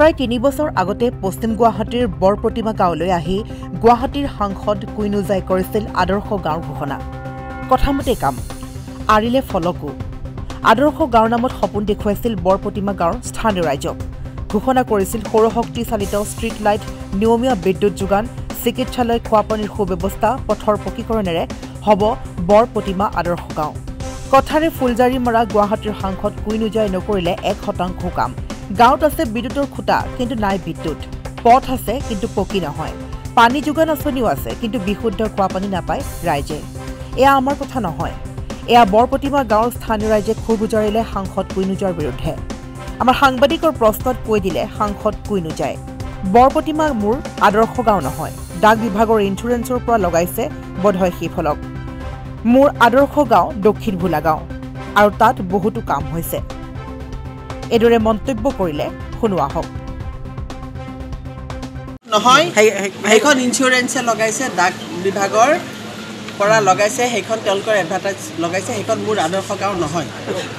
প্ৰায় ৩ বছৰ আগতে পশ্চিম গুৱাহাটীৰ বৰপ্ৰতিমা গাঁৱলৈ আহি গুৱাহাটীৰ সাংসদ কুইনুজাই কৰিছিল আদৰ্শ গাঁৱৰ ঘোষণা। কথামতে কাম আৰিলে ফলকো। আদৰ্শ গাঁৱৰ নামত সপোন দেখুৱাইছিল বৰপ্ৰতিমা গাঁৱৰ স্থানীয় ৰাইজক। ঘোষণা কৰিছিল সৌৰশক্তি চালিত ষ্ট্ৰীট লাইট, নিয়মীয়া বিদ্যুৎ যোগান, চিকিৎসালয়, খোৱাপানীৰ সুব্যৱস্থা, পথৰ পকীকৰণেৰে হ'ব বৰপ্ৰতিমা আদৰ্শ গাঁও। কথাৰে ফুলজাৰি মৰা গুৱাহাটীৰ সাংসদ কুইনুজাই নকৰিলে 1% কাম। গাঁৱত আছে বিদ্যুৎৰ খুঁটা, কিন্তু নাই বিদ্যুৎ। পথ আছে, কিন্তু পকী নহয়। পানী যোগান আঁচনিও আছে, কিন্তু বিশুদ্ধ খোৱাপানী নাপায় ৰাইজে। এয়া আমাৰ কথা নহয়, এয়া বৰপ্ৰতিমা গাঁৱৰ স্থানীয় ৰাইজে ক্ষোভ উজাৰিলে সাংসদ কুইনুজাৰ বিৰুদ্ধে। আমাৰ সাংবাদিকৰ প্ৰশ্নত কৈ দিলে সাংসদ কুইনুজাই, বৰপ্ৰতিমা মোৰ আদৰ্শ গাঁও নহয়। ডাক বিভাগৰ ইঞ্চুৰেঞ্চৰ পৰা লগাইছে বোধহয় সেই ফলক। মোৰ আদৰ্শ গাঁও দক্ষিণ ভোলা গাঁও, আৰু তাত বহুতো কাম হৈছে। এদৰে মন্তব্য কৰিলে শুনোৱা হওক। নহয়, সেইখন ইঞ্চুৰেঞ্চে লগাইছে, ডাক বিভাগৰ পৰা লগাইছে, সেইখন তেওঁলোকৰ এডভাৰটাইজ লগাইছে, সেইখন মোৰ আদৰ্শ গাঁও নহয়।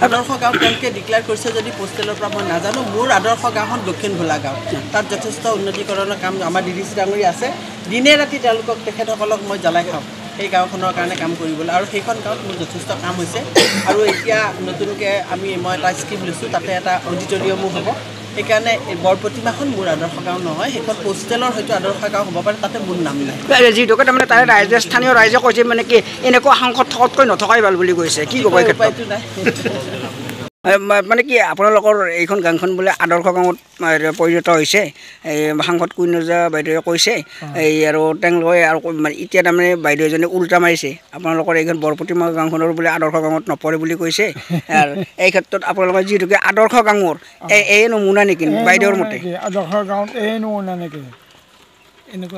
আদৰ্শ গাঁও তেওঁলোকে ডিক্লেয়াৰ কৰিছে যদি পোষ্টেলৰ পৰা মই নাজানো। মোৰ আদৰ্শ গাঁওখন দক্ষিণ ভোলা গাঁও। তাত যথেষ্ট উন্নতিকৰণৰ কাম আমাৰ DDC ডাঙৰীয়া আছে। দিনে ৰাতি তেওঁলোকক তেখেতসকলক মই জ্বলাই খাওঁ সেই গাঁওখনৰ কাৰণে কাম কৰিবলৈ, আৰু সেইখন গাঁৱত মোৰ যথেষ্ট কাম হৈছে। আৰু এতিয়া নতুনকৈ মই এটা স্কিম লৈছোঁ, তাতে এটা অডিটৰিয়ামো হ'ব। সেইকাৰণে বৰপ্ৰতিমাখন মোৰ আদৰ্শ গাঁও নহয়, সেইখন পোষ্টেলৰ হয়তো আদৰ্শ গাঁও হ'ব পাৰে, তাতে মোৰ নাম নাই। যিটোকে তাৰমানে তাৰে ৰাইজে স্থানীয় ৰাইজে কৈছে মানে কি এনেকুৱা সাংসদ থকাতকৈ নথকাই ভাল বুলি কৈছে, কি ক'ব? উপায়টো নাই। মানে কি আপোনালোকৰ এইখন গাঁওখন বোলে আদৰ্শ গাঁৱত পৰিণত হৈছে, এই সাংসদ কুইনুজা বাইদেৱে কৈছে। এই আৰু তেওঁলোকে আৰু এতিয়া তাৰমানে বাইদেউ এজনে উল্টা মাৰিছে, আপোনালোকৰ এইখন বৰপ্ৰতিমা গাঁওখনৰ বোলে আদৰ্শ গাঁৱত নপৰে বুলি কৈছে। আৰু এই ক্ষেত্ৰত আপোনালোকৰ যিটোকে আদৰ্শ গাঁৱৰ এই নমুনা নেকি বাইদেউৰ মতে? আদৰ্শ গাঁৱত এই নমুনা নেকি?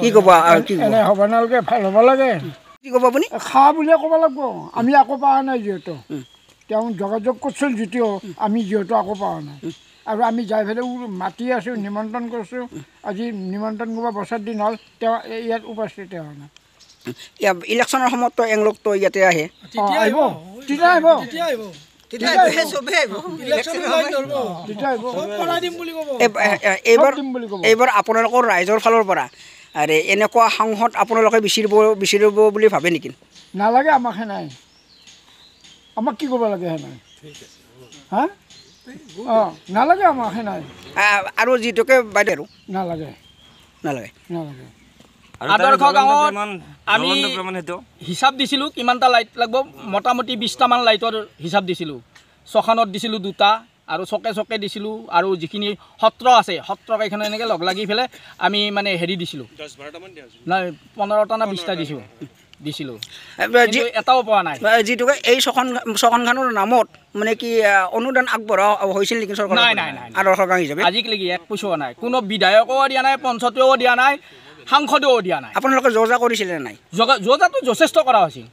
কি ক'ব? এনে হ'ব নালাগে, ভাল হ'ব লাগে। কি ক'ব আপুনি? খা বুলিয়ে ক'ব লাগিব। আমি আকৌ পোৱা নাই যিহেতু, তেওঁ যোগাযোগ কৰিছিল যদিও আমি যিহেতু আকৌ পোৱা নাই। আৰু আমি যাই পেলাই মাতি আছোঁ, নিমন্ত্ৰণ কৰিছোঁ। আজি নিমন্ত্ৰণ কৰিব বছৰ দিন হ'ল, তেওঁ ইয়াত উপস্থিত হোৱা নাই। ইলেকশ্যনৰ সময়ততো এওঁলোকতো ইয়াতে আহে। আহিব, তেতিয়া আহিব। এইবাৰ আপোনালোকৰ ৰাইজৰ ফালৰ পৰা আৰু এনেকুৱা সাংসদ আপোনালোকে বিচাৰিব বুলি ভাবে নেকি? নালাগে, আমাক হে নাই। আমাক কি ক'ব লাগে হে নাই? হা? নালাগে, আমাক হে নাই। আৰু যিটোকে বাইদেউ নালাগে, নালাগে, নালাগে। আদৰ্শ গাঁৱত আমি হিচাপ দিছিলোঁ কিমানটা লাইট লাগিব। মোটামুটি 20টামান লাইটৰ হিচাপ দিছিলোঁ। ছখানত দিছিলোঁ 2টা, আৰু চকে চকে দিছিলোঁ। আৰু যিখিনি সত্ৰ আছে, সত্ৰ কেইখন এনেকৈ লগ লাগি পেলাই আমি মানে হেৰি দিছিলোঁ, নাই 15টা না 20টা দিছিলোঁ। এটাও পোৱা নাই। যিটোকে এই ছখনখানৰ নামত মানে কি অনুদান আগবঢ়া হৈছিল নেকি চৰকাৰ? নাই, আদৰ্শ গাঁও হিচাপে আজিলৈকে 1 পইচাও নাই। কোনো বিধায়কো দিয়া নাই, পঞ্চায়তেও দিয়া নাই, সাংসদেও দিয়া নাই। আপোনালোকে যোজা কৰিছিলে নাই? যোজাটো যথেষ্ট কৰা হৈছিল,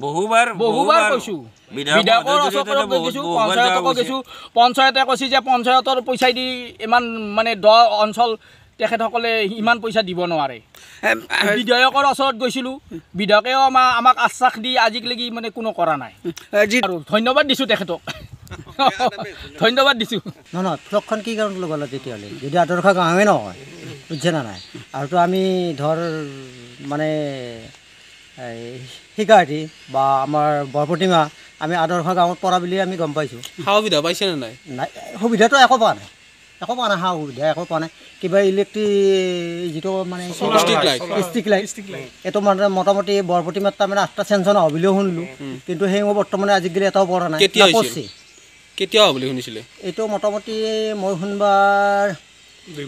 বহুবাৰ কৈছোঁ। বিধায়কৰ ওচৰত গৈছোঁ, পঞ্চায়তকো গৈছোঁ। পঞ্চায়তে কৈছে যে পঞ্চায়তৰ পইচাই দি ইমান মানে দ অঞ্চল তেখেতসকলে ইমান পইচা দিব নোৱাৰে। বিধায়কৰ ওচৰত গৈছিলোঁ, বিধায়কেও আমাক আশ্বাস দি আজিলৈকে মানে কোনো কৰা নাই। আৰু ধন্যবাদ দিছোঁ তেখেতক, ধন্যবাদ দিছোঁ। নহয়, ফ্লকখন কি কাৰণত লগালে তেতিয়াহ'লে? যদি আদৰ্শ গাঁৱে নহয়, বুজিছে না নাই? আৰুতো আমি ধৰ মানে শিকাৰ্থী বা আমাৰ বৰপ্ৰতিমা আমি আদৰ্শ গাঁৱত পৰা বুলি আমি গম পাইছোঁ। সা সুবিধা পাইছেনে নাই? নাই, সুবিধাটো একো পোৱা নাই, একো পোৱা নাই। সা সুবিধা একো পোৱা নাই। কিবা ইলেক্ট্ৰিক যিটো মানে ষ্ট্ৰিক লাইট, এইটো মানে মোটামুটি বৰপ্ৰতিমাত তাৰমানে 8টা চেঞ্চন হ'ব বুলিও শুনিলোঁ, কিন্তু সেইবোৰ বৰ্তমানে আজিকালি এটাও পৰা নাই। কেতিয়া হ'ব বুলি শুনিছিলে? এইটো মোটামুটি মই শুনবাৰ 2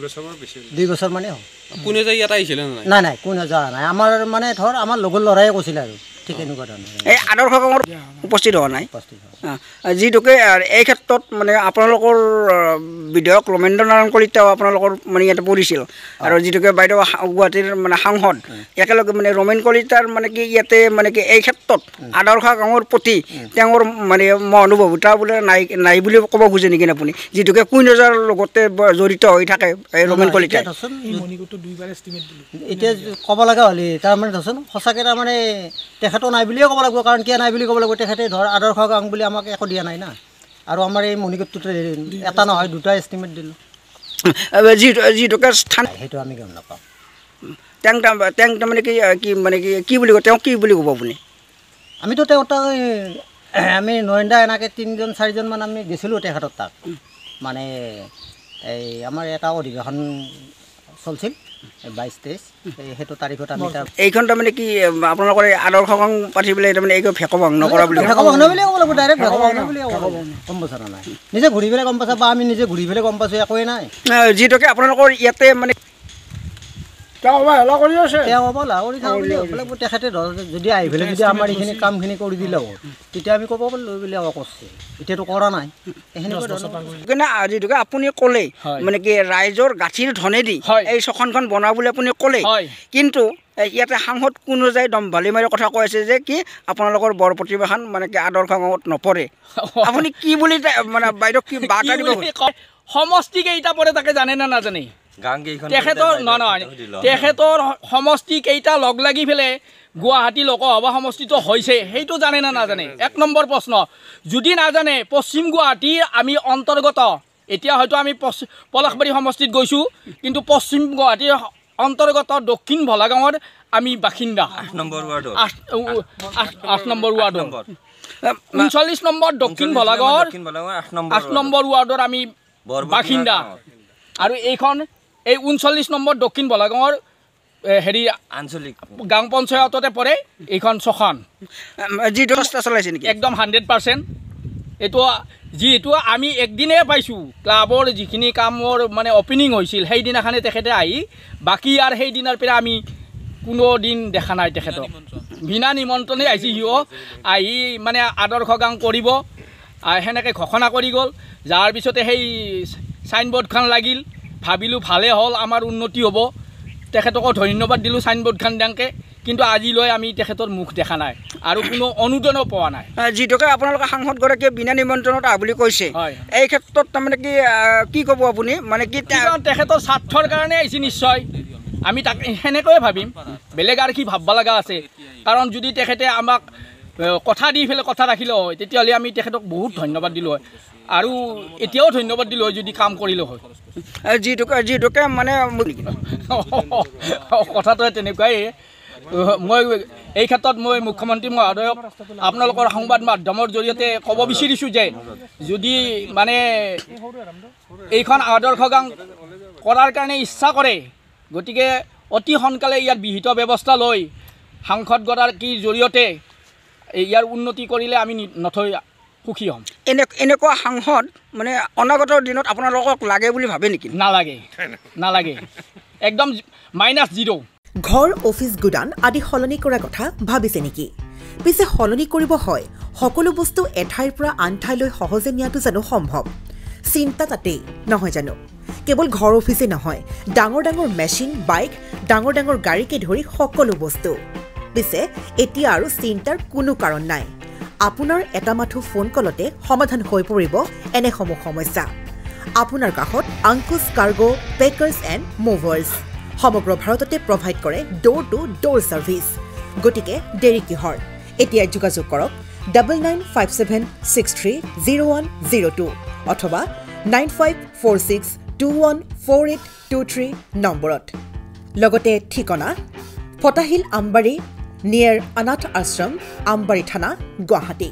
বছৰ মানে হ'ল। কোনে যাই ইয়াত আহিছিলে নাই? নাই, কোনে যোৱা নাই। আমাৰ মানে ধৰ আমাৰ লগৰ ল'ৰাই কৈছিলে আৰু ঠিক এনেকুৱা ধৰণৰ। এই আদৰ্শ গাঁৱত উপস্থিত হোৱা নাই। যিটোকে এই ক্ষেত্ৰত মানে আপোনালোকৰ বিধায়ক ৰমেন্দ্ৰ নাৰায়ণ কলিতাও আপোনালোকৰ মানে ইয়াতে পৰিছিল, আৰু যিটোকে বাইদেউ গুৱাহাটীৰ মানে সাংসদ একেলগে মানে ৰমেন কলিতাৰ মানে কি ইয়াতে মানে কি এই ক্ষেত্ৰত আদৰ্শ গাঁৱৰ প্ৰতি তেওঁৰ মানে মহানুভৱতা বোলে নাই বুলি ক'ব খোজে নেকি আপুনি? যিটোকে কুইনুজাৰ লগতে জড়িত হৈ থাকে এই ৰমেন কলিতা। এতিয়া ক'ব লগা হ'লে তাৰমানে ধৰচোন সঁচাকৈ তাৰমানে তেখেতো নাই বুলিয়ে ক'ব লাগিব। কাৰণ কিয় নাই বুলি ক'ব লাগিব? তেখেতে ধৰ আদৰ্শ গাঁও বুলি আমাক একো দিয়া নাই না। আৰু আমাৰ এই মণিকোটটোতে এটা নহয় 2টা এষ্টিমেট দিলোঁ। যিটোকে স্থান সেইটো আমি গম নাপাওঁ তেওঁ তাৰমানে কি বুলি কয় তেওঁ কি বুলি ক'ব আপুনি আমিতো তেওঁ তাক আমি নয়নদা এনেকৈ 3-4জনমান আমি গৈছিলোঁ তেখেতৰ তাক মানে এই আমাৰ এটা অধিৱেশন চলছিল 22-23 সেইটো তাৰিখত আমি এইখন তাৰমানে কি আপোনালোকৰ আদৰ্শ গাঁও পাতি পেলাই তাৰমানে এই ভেকভং নকৰা বুলি ভেকভং বুলি ক'ব লাগিব ডাইৰেক্ট ভেকভং বুলি গম পাইছা না নাই নিজে ঘূৰি পেলাই গম পাইছা বা আমি নিজে ঘূৰি পেলাই গম পাইছোঁ একোৱেই নাই যিটোকে আপোনালোকৰ ইয়াতে মানে তেওঁ অৱহেলা কৰি আছে তেওঁ অৱহেলা কৰি থাকোঁ বুলি বোলে তেখেতে যদি আহি পেলাই যদি আমাৰ এইখিনি কামখিনি কৰি দিলে হয় তেতিয়া আমি ক'ব পাৰিলোঁ বোলে কৰিছে এতিয়াতো কৰা নাই সেইকাৰণে যিটোকে আপুনি ক'লে মানে কি ৰাইজৰ গাঁঠিৰ ধনেদি এই ছখনখন বনোৱা বুলি আপুনি ক'লে কিন্তু ইয়াতে সাংসদ কোনো যায় দম্ভালি মাৰি কথা কৈ আছে যে কি আপোনালোকৰ বৰ প্ৰতিভাখন মানে কি আদৰ্শ গাঁৱত নপৰে আপুনি কি বুলি মানে বাইদেউ কি বাৰ্তা দিব সমষ্টি কেইটা পৰে তাকে জানে না নাজানে তেখেতৰ নহয় তেখেতৰ সমষ্টি কেইটা লগ লাগি পেলাই গুৱাহাটী লোকসভা সমষ্টিটো হৈছে সেইটো জানে না নাজানে 1 নম্বৰ প্ৰশ্ন যদি নাজানে পশ্চিম গুৱাহাটীৰ আমি অন্তৰ্গত এতিয়া হয়তো আমি পলাশবাৰী সমষ্টিত গৈছোঁ কিন্তু পশ্চিম গুৱাহাটীৰ অন্তৰ্গত দক্ষিণ ভলাগাঁৱৰ আমি বাসিন্দা 8 নম্বৰ ৱাৰ্ডৰ 39 নম্বৰ দক্ষিণ ভলাগাঁৱৰ 8 নম্বৰ ৱাৰ্ডৰ আমি বাসিন্দা আৰু এইখন এই 39 নম্বৰ দক্ষিণ ভলাগাঁৱৰ হেৰি আঞ্চলিক গাঁও পঞ্চায়ততে পৰে এইখন ছখন যিটো ৰাস্তা চলাইছে নেকি একদম 100% এইটো যিহেতু আমি একদিনে পাইছোঁ ক্লাবৰ যিখিনি কামৰ মানে অপেনিং হৈছিল সেইদিনাখনে তেখেতে আহি বাকী আৰু সেইদিনাৰ পৰা আমি কোনো দিন দেখা নাই তেখেতক বিনা নিমন্ত্ৰণে আহিছে সিও আহি মানে আদৰ্শ গাঁও কৰিব সেনেকৈ ঘোষণা কৰি গ'ল যাৰ পিছতে সেই সাইনবোৰ্ডখন লাগিল ভাবিলোঁ ভালে হ'ল আমাৰ উন্নতি হ'ব তেখেতকো ধন্যবাদ দিলোঁ সাইনবোৰ্ডখন দিয়াকৈ কিন্তু আজিলৈ আমি তেখেতৰ মুখ দেখা নাই আৰু কোনো অনুদানো পোৱা নাই যিটোকে আপোনালোকে সাংসদগৰাকীয়ে বিনা নিমন্ত্ৰণত আহ বুলি কৈছে এই ক্ষেত্ৰত তাৰমানে কি ক'ব আপুনি মানে কি তেখেতৰ স্বাৰ্থৰ কাৰণে আহিছে নিশ্চয় আমি তাক সেনেকৈয়ে ভাবিম বেলেগ আৰু কি ভাবিব লগা আছে কাৰণ যদি তেখেতে আমাক কথা দি পেলাই কথা ৰাখিলে হয় তেতিয়াহ'লে আমি তেখেতক বহুত ধন্যবাদ দিলোঁ হয় আৰু এতিয়াও ধন্যবাদ দিলোঁ হয় যদি কাম কৰিলে হয় যিটোকে মানে কথাটো তেনেকুৱাই মই এই ক্ষেত্ৰত মই মুখ্যমন্ত্ৰী মহোদয়ক আপোনালোকৰ সংবাদ মাধ্যমৰ জৰিয়তে ক'ব বিচাৰিছোঁ যে যদি মানে এইখন আদৰ্শ গাঁও কৰাৰ কাৰণে ইচ্ছা কৰে গতিকে অতি সোনকালে ইয়াৰ বিহিত ব্যৱস্থা লৈ সাংসদগৰাকীৰ জৰিয়তে ইয়াৰ উন্নতি কৰিলে আমি নথৈ সুখী হ'ম এনেকুৱা সাংসদ মানে অনাগত দিনত আপোনালোকক লাগে বুলি ভাবে নেকি নালাগে একদম -0 ঘৰ অফিচ গুদান আদি সলনি কৰাৰ কথা ভাবিছে নেকি পিছে সলনি কৰিব হয় সকলো বস্তু এঠাইৰ পৰা আন ঠাইলৈ সহজে নিয়াটো জানো সম্ভৱ চিন্তা তাতেই নহয় জানো কেৱল ঘৰ অফিচে নহয় ডাঙৰ ডাঙৰ মেচিন বাইক ডাঙৰ গাড়ীকে ধৰি সকলো বস্তু পিছে এতিয়া আৰু চিন্তাৰ কোনো কাৰণ নাই আপোনাৰ এটা মাথো ফোন কলতে সমাধান হৈ পৰিব এনেসমূহ সমস্যা আপোনাৰ কাষত আংকুশ কাৰ্গো পেকাৰ্ছ এণ্ড মুভাৰ্ছ সমগ্ৰ ভাৰততে প্ৰভাইড কৰে ডোৰ টু ডোৰ ছাৰ্ভিচ গতিকে দেৰি কিহৰ এতিয়া যোগাযোগ কৰক 9957630102 অথবা 9546214823 নম্বৰত লগতে ঠিকনা ফটাহিল আমবাৰী নিয়াৰ অনাথ আশ্ৰম আমবাৰী থানা গুৱাহাটী